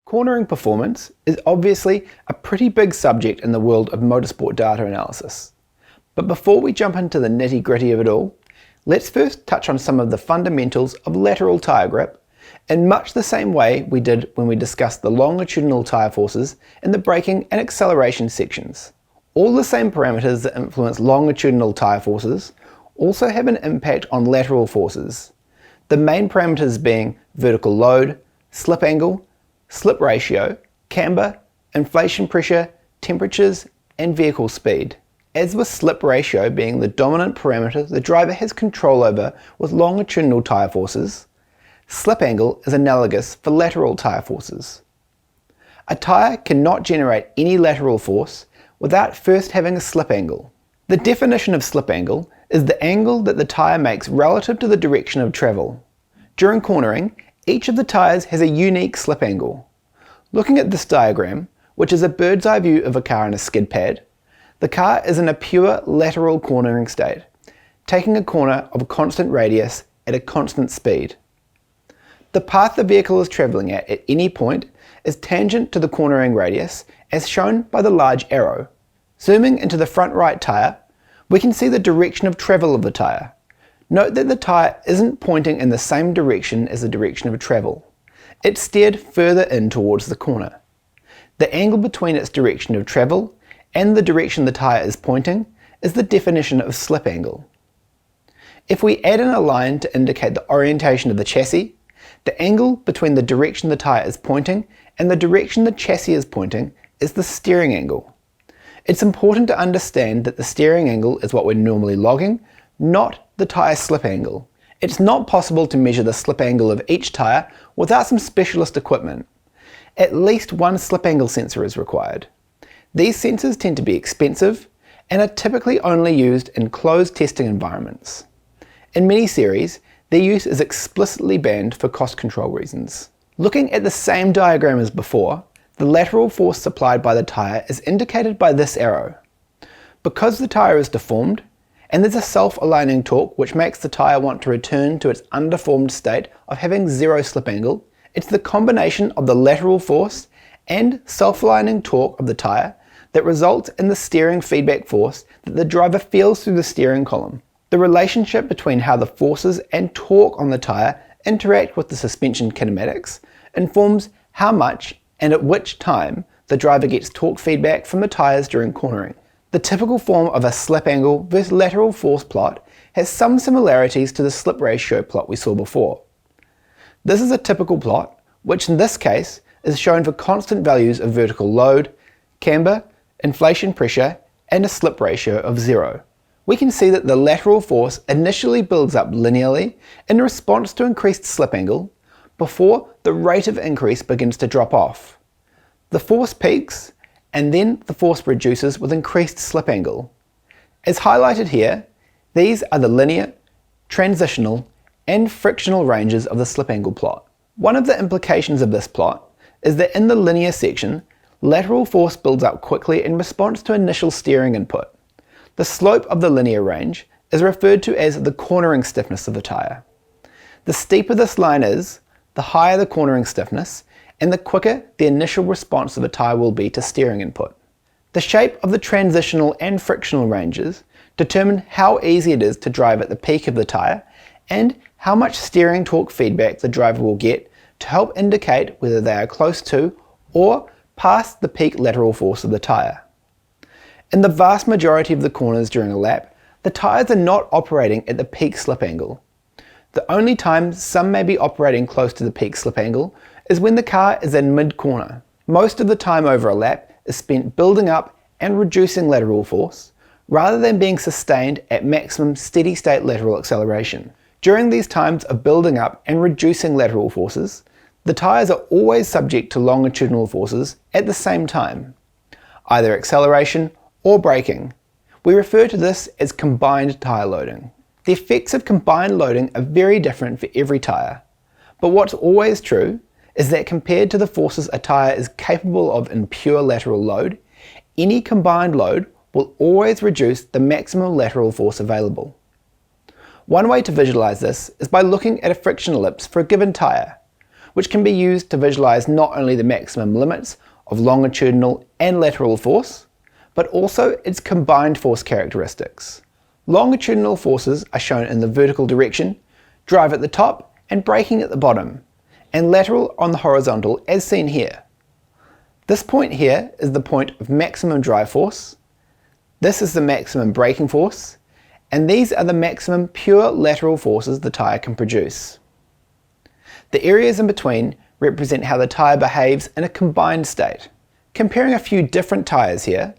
Cornering performance is obviously a pretty big subject in the world of motorsport data analysis. But before we jump into the nitty-gritty of it all, let's first touch on some of the fundamentals of lateral tyre grip in much the same way we did when we discussed the longitudinal tyre forces in the braking and acceleration sections. All the same parameters that influence longitudinal tyre forces also have an impact on lateral forces, the main parameters being vertical load, slip angle, slip ratio, camber, inflation pressure, temperatures, and vehicle speed. As with slip ratio being the dominant parameter the driver has control over with longitudinal tyre forces, slip angle is analogous for lateral tyre forces. A tyre cannot generate any lateral force without first having a slip angle. The definition of slip angle is the angle that the tyre makes relative to the direction of travel. During cornering, each of the tyres has a unique slip angle. Looking at this diagram, which is a bird's eye view of a car in a skid pad, the car is in a pure lateral cornering state, taking a corner of a constant radius at a constant speed. The path the vehicle is travelling at any point is tangent to the cornering radius, as shown by the large arrow. Zooming into the front right tyre, we can see the direction of travel of the tyre. Note that the tyre isn't pointing in the same direction as the direction of travel. It's steered further in towards the corner. The angle between its direction of travel and the direction the tyre is pointing is the definition of slip angle. If we add in a line to indicate the orientation of the chassis, the angle between the direction the tyre is pointing and the direction the chassis is pointing is the steering angle. It's important to understand that the steering angle is what we're normally logging, not the tyre slip angle. It's not possible to measure the slip angle of each tyre without some specialist equipment. At least one slip angle sensor is required. These sensors tend to be expensive and are typically only used in closed testing environments. In many series, their use is explicitly banned for cost control reasons. Looking at the same diagram as before, the lateral force supplied by the tyre is indicated by this arrow. Because the tyre is deformed, and there's a self-aligning torque which makes the tyre want to return to its undeformed state of having zero slip angle, it's the combination of the lateral force and self-aligning torque of the tyre that results in the steering feedback force that the driver feels through the steering column. The relationship between how the forces and torque on the tyre interact with the suspension kinematics informs how much and at which time the driver gets torque feedback from the tyres during cornering. The typical form of a slip angle versus lateral force plot has some similarities to the slip ratio plot we saw before. This is a typical plot, which in this case is shown for constant values of vertical load, camber, inflation pressure, and a slip ratio of 0. We can see that the lateral force initially builds up linearly in response to increased slip angle before the rate of increase begins to drop off. The force peaks and then the force reduces with increased slip angle. As highlighted here, these are the linear, transitional, and frictional ranges of the slip angle plot. One of the implications of this plot is that in the linear section, lateral force builds up quickly in response to initial steering input. The slope of the linear range is referred to as the cornering stiffness of the tyre. The steeper this line is, the higher the cornering stiffness, and the quicker the initial response of a tyre will be to steering input. The shape of the transitional and frictional ranges determine how easy it is to drive at the peak of the tyre and how much steering torque feedback the driver will get to help indicate whether they are close to or past the peak lateral force of the tyre. In the vast majority of the corners during a lap, the tyres are not operating at the peak slip angle. The only time some may be operating close to the peak slip angle is when the car is in mid-corner. Most of the time over a lap is spent building up and reducing lateral force, rather than being sustained at maximum steady-state lateral acceleration. During these times of building up and reducing lateral forces, the tyres are always subject to longitudinal forces at the same time, either acceleration or braking. We refer to this as combined tyre loading. The effects of combined loading are very different for every tyre, but what's always true is that compared to the forces a tyre is capable of in pure lateral load, any combined load will always reduce the maximum lateral force available. One way to visualize this is by looking at a friction ellipse for a given tyre, which can be used to visualize not only the maximum limits of longitudinal and lateral force, but also its combined force characteristics. Longitudinal forces are shown in the vertical direction, drive at the top and braking at the bottom, and lateral on the horizontal as seen here. This point here is the point of maximum drive force, this is the maximum braking force, and these are the maximum pure lateral forces the tyre can produce. The areas in between represent how the tyre behaves in a combined state. Comparing a few different tyres here,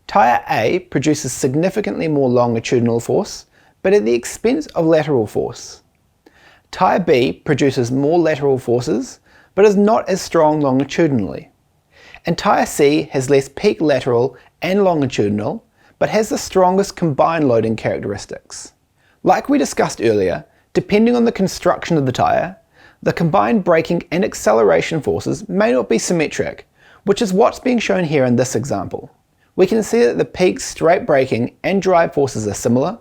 Tyre A produces significantly more longitudinal force, but at the expense of lateral force. Tyre B produces more lateral forces, but is not as strong longitudinally. And Tyre C has less peak lateral and longitudinal, but has the strongest combined loading characteristics. Like we discussed earlier, depending on the construction of the tyre, the combined braking and acceleration forces may not be symmetric, which is what's being shown here in this example. We can see that the peak straight braking and drive forces are similar,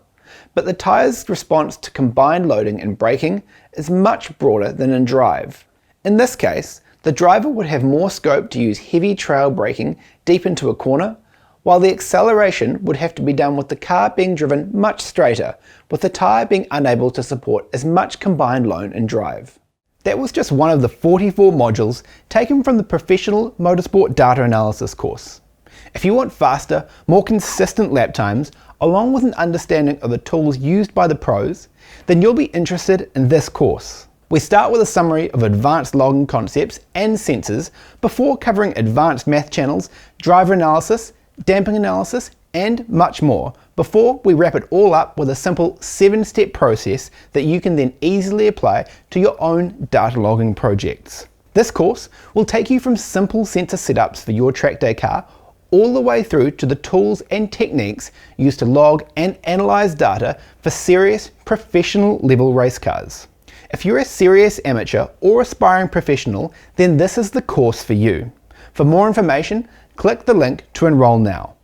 but the tyre's response to combined loading and braking is much broader than in drive. In this case, the driver would have more scope to use heavy trail braking deep into a corner, while the acceleration would have to be done with the car being driven much straighter, with the tyre being unable to support as much combined load and drive. That was just one of the 44 modules taken from the Professional Motorsport Data Analysis course. If you want faster, more consistent lap times, along with an understanding of the tools used by the pros, then you'll be interested in this course. We start with a summary of advanced logging concepts and sensors before covering advanced math channels, driver analysis, damping analysis, and much more, before we wrap it all up with a simple 7-step process that you can then easily apply to your own data logging projects. This course will take you from simple sensor setups for your track day car all the way through to the tools and techniques used to log and analyze data for serious professional level race cars. If you're a serious amateur or aspiring professional, then this is the course for you. For more information, click the link to enroll now.